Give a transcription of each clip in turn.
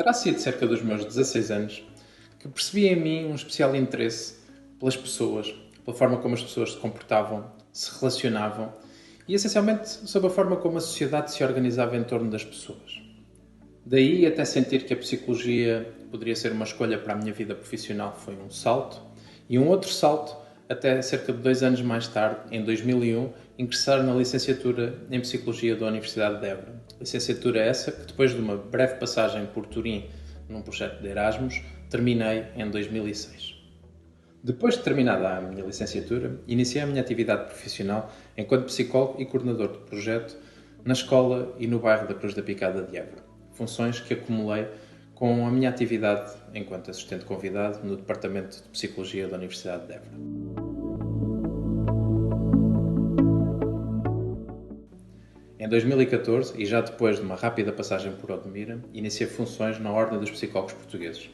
Terá sido cerca dos meus 16 anos que percebi em mim um especial interesse pelas pessoas, pela forma como as pessoas se comportavam, se relacionavam e, essencialmente, sobre a forma como a sociedade se organizava em torno das pessoas. Daí até sentir que a psicologia poderia ser uma escolha para a minha vida profissional foi um salto, e um outro salto até cerca de 2 anos mais tarde, em 2001, ingressar na licenciatura em Psicologia da Universidade de Évora. Licenciatura essa que, depois de uma breve passagem por Turim num projeto de Erasmus, terminei em 2006. Depois de terminada a minha licenciatura, iniciei a minha atividade profissional enquanto psicólogo e coordenador de projeto na escola e no bairro da Cruz da Picada de Évora. Funções que acumulei com a minha atividade enquanto assistente convidado no Departamento de Psicologia da Universidade de Évora. Em 2014, e já depois de uma rápida passagem por Odmira, iniciei funções na Ordem dos Psicólogos Portugueses.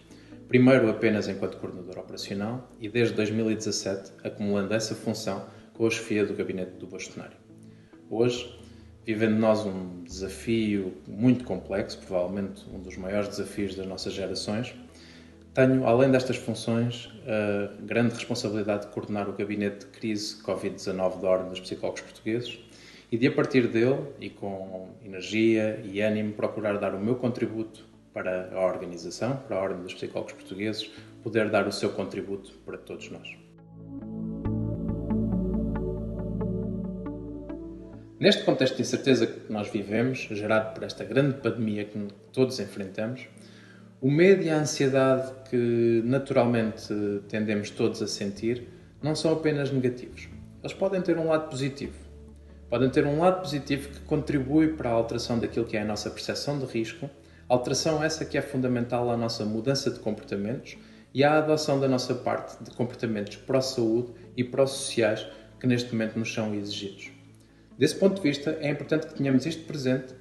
Primeiro apenas enquanto coordenador operacional e desde 2017 acumulando essa função com a chefia do gabinete do bastonário. Hoje, vivendo nós um desafio muito complexo, provavelmente um dos maiores desafios das nossas gerações, tenho, além destas funções, a grande responsabilidade de coordenar o gabinete de crise Covid-19 da Ordem dos Psicólogos Portugueses e de, a partir dele, e com energia e ânimo, procurar dar o meu contributo para a organização, para a Ordem dos Psicólogos Portugueses, poder dar o seu contributo para todos nós. Neste contexto de incerteza que nós vivemos, gerado por esta grande pandemia que todos enfrentamos, o medo e a ansiedade que naturalmente tendemos todos a sentir não são apenas negativos. Eles podem ter um lado positivo. Podem ter um lado positivo que contribui para a alteração daquilo que é a nossa percepção de risco, alteração essa que é fundamental à nossa mudança de comportamentos e à adoção da nossa parte de comportamentos pró-saúde e pró-sociais que neste momento nos são exigidos. Desse ponto de vista, é importante que tenhamos isto presente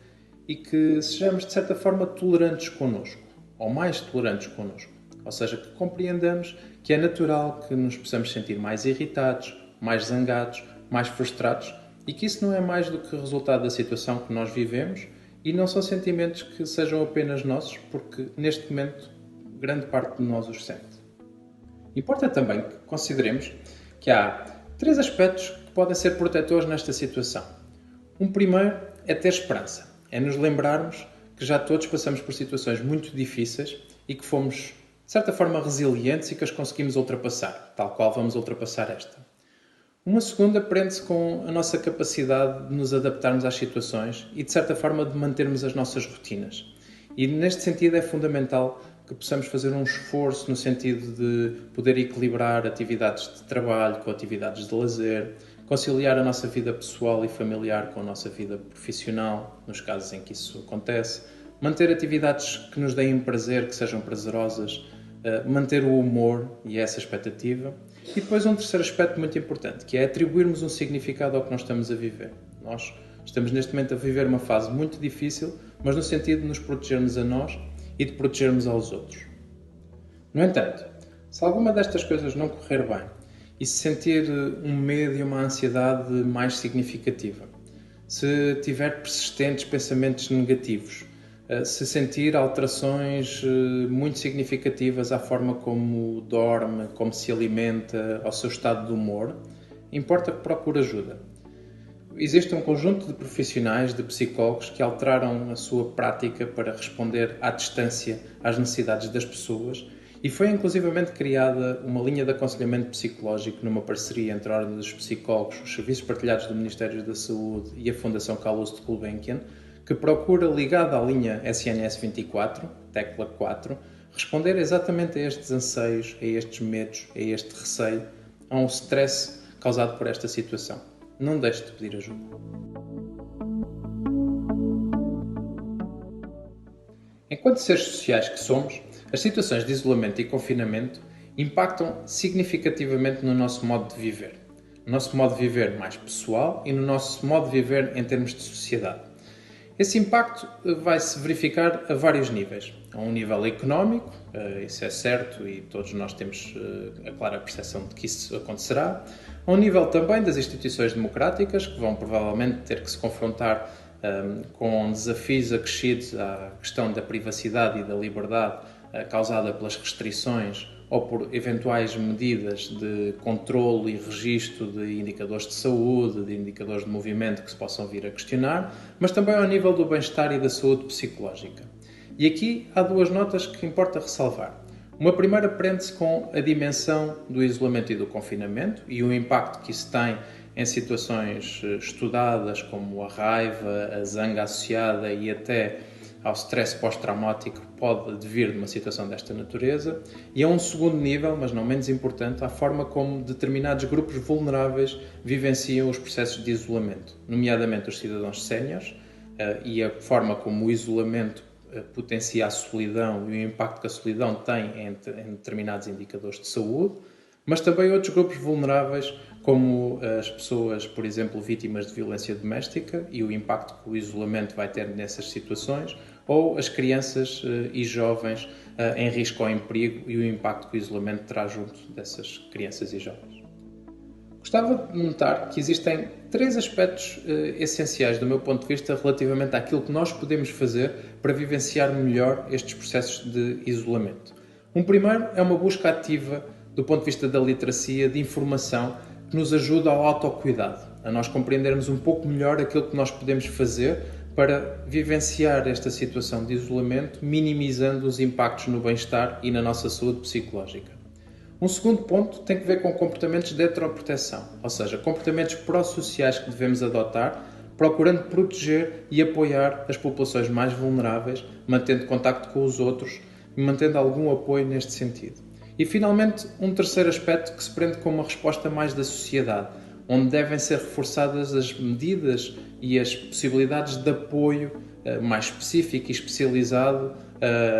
e que sejamos, de certa forma, tolerantes connosco, ou mais tolerantes connosco. Ou seja, que compreendamos que é natural que nos possamos sentir mais irritados, mais zangados, mais frustrados e que isso não é mais do que resultado da situação que nós vivemos e não são sentimentos que sejam apenas nossos, porque neste momento grande parte de nós os sente. Importa também que consideremos que há 3 aspectos que podem ser protetores nesta situação. Um primeiro é ter esperança, é nos lembrarmos que já todos passamos por situações muito difíceis e que fomos, de certa forma, resilientes e que as conseguimos ultrapassar, tal qual vamos ultrapassar esta. Uma segunda prende-se com a nossa capacidade de nos adaptarmos às situações e, de certa forma, de mantermos as nossas rotinas. E, neste sentido, é fundamental que possamos fazer um esforço no sentido de poder equilibrar atividades de trabalho com atividades de lazer, conciliar a nossa vida pessoal e familiar com a nossa vida profissional, nos casos em que isso acontece, manter atividades que nos deem prazer, que sejam prazerosas, manter o humor e essa expectativa. E depois um terceiro aspecto muito importante, que é atribuirmos um significado ao que nós estamos a viver. Nós estamos neste momento a viver uma fase muito difícil, mas no sentido de nos protegermos a nós e de protegermos aos outros. No entanto, se alguma destas coisas não correr bem e se sentir um medo e uma ansiedade mais significativa, se tiver persistentes pensamentos negativos, se sentir alterações muito significativas à forma como dorme, como se alimenta, ao seu estado de humor, importa que procure ajuda. Existe um conjunto de profissionais, de psicólogos, que alteraram a sua prática para responder à distância às necessidades das pessoas e foi inclusivamente criada uma linha de aconselhamento psicológico numa parceria entre a Ordem dos Psicólogos, os Serviços Partilhados do Ministério da Saúde e a Fundação Calouste Gulbenkian, que procura, ligada à linha SNS 24, tecla 4, responder exatamente a estes anseios, a estes medos, a este receio, a um stress causado por esta situação. Não deixe de pedir ajuda. Enquanto seres sociais que somos, as situações de isolamento e confinamento impactam significativamente no nosso modo de viver. No nosso modo de viver mais pessoal e no nosso modo de viver em termos de sociedade. Esse impacto vai-se verificar a vários níveis. A um nível económico, isso é certo e todos nós temos a clara percepção de que isso acontecerá. A um nível também das instituições democráticas, que vão provavelmente ter que se confrontar com desafios acrescidos à questão da privacidade e da liberdade causada pelas restrições ou por eventuais medidas de controlo e registro de indicadores de saúde, de indicadores de movimento que se possam vir a questionar, mas também ao nível do bem-estar e da saúde psicológica. E aqui há duas notas que importa ressalvar. Uma primeira prende-se com a dimensão do isolamento e do confinamento e o impacto que isso tem em situações estudadas como a raiva, a zanga associada e até ao stress pós-traumático que pode vir de uma situação desta natureza. E a um segundo nível, mas não menos importante, a forma como determinados grupos vulneráveis vivenciam os processos de isolamento, nomeadamente os cidadãos séniores, e a forma como o isolamento potencia a solidão e o impacto que a solidão tem em determinados indicadores de saúde, mas também outros grupos vulneráveis, como as pessoas, por exemplo, vítimas de violência doméstica e o impacto que o isolamento vai ter nessas situações, ou as crianças e jovens em risco ou em perigo e o impacto que o isolamento traz junto dessas crianças e jovens. Gostava de notar que existem três aspectos essenciais, do meu ponto de vista, relativamente àquilo que nós podemos fazer para vivenciar melhor estes processos de isolamento. Um primeiro é uma busca ativa, do ponto de vista da literacia, de informação, que nos ajuda ao autocuidado, a nós compreendermos um pouco melhor aquilo que nós podemos fazer para vivenciar esta situação de isolamento, minimizando os impactos no bem-estar e na nossa saúde psicológica. Um segundo ponto tem que ver com comportamentos de heteroproteção, ou seja, comportamentos pró-sociais que devemos adotar, procurando proteger e apoiar as populações mais vulneráveis, mantendo contacto com os outros e mantendo algum apoio neste sentido. E, finalmente, um terceiro aspecto que se prende com uma resposta mais da sociedade, onde devem ser reforçadas as medidas e as possibilidades de apoio mais específico e especializado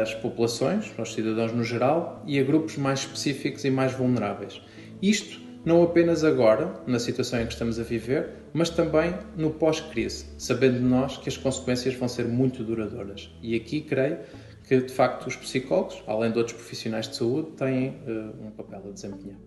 às populações, aos cidadãos no geral, e a grupos mais específicos e mais vulneráveis. Isto não apenas agora, na situação em que estamos a viver, mas também no pós-crise, sabendo nós que as consequências vão ser muito duradouras. E aqui creio que, de facto, os psicólogos, além de outros profissionais de saúde, têm um papel a desempenhar.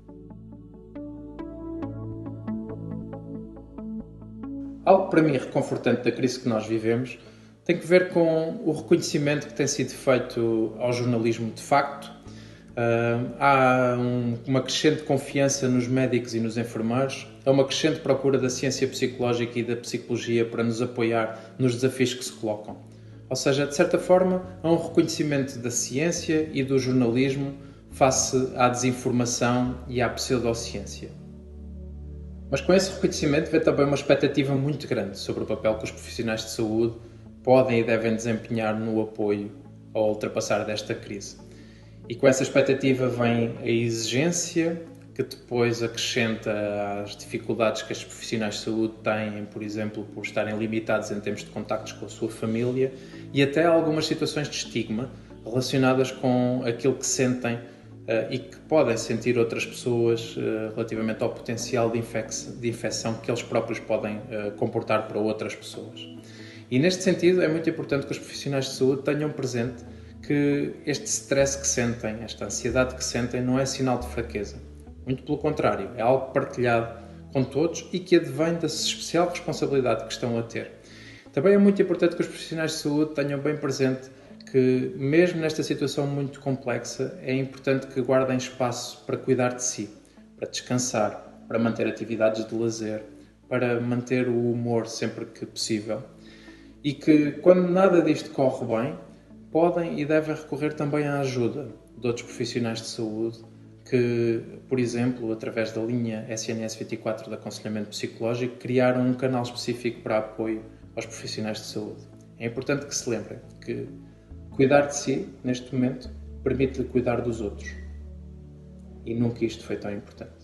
Algo para mim reconfortante da crise que nós vivemos tem que ver com o reconhecimento que tem sido feito ao jornalismo de facto. Há uma crescente confiança nos médicos e nos enfermeiros, há uma crescente procura da ciência psicológica e da psicologia para nos apoiar nos desafios que se colocam. Ou seja, de certa forma, há um reconhecimento da ciência e do jornalismo face à desinformação e à pseudociência. Mas com esse reconhecimento vem também uma expectativa muito grande sobre o papel que os profissionais de saúde podem e devem desempenhar no apoio ao ultrapassar desta crise. E com essa expectativa vem a exigência, que depois acrescenta às dificuldades que os profissionais de saúde têm, por exemplo, por estarem limitados em termos de contactos com a sua família, e até algumas situações de estigma relacionadas com aquilo que sentem e que podem sentir outras pessoas relativamente ao potencial de infecção que eles próprios podem comportar para outras pessoas. E neste sentido é muito importante que os profissionais de saúde tenham presente que este stress que sentem, esta ansiedade que sentem, não é sinal de fraqueza. Muito pelo contrário, é algo partilhado com todos e que advém da especial responsabilidade que estão a ter. Também é muito importante que os profissionais de saúde tenham bem presente que, mesmo nesta situação muito complexa, é importante que guardem espaço para cuidar de si, para descansar, para manter atividades de lazer, para manter o humor sempre que possível. E que, quando nada disto corre bem, podem e devem recorrer também à ajuda de outros profissionais de saúde que, por exemplo, através da linha SNS 24 de aconselhamento psicológico, criaram um canal específico para apoio aos profissionais de saúde. É importante que se lembrem que cuidar de si, neste momento, permite-lhe cuidar dos outros. E nunca isto foi tão importante.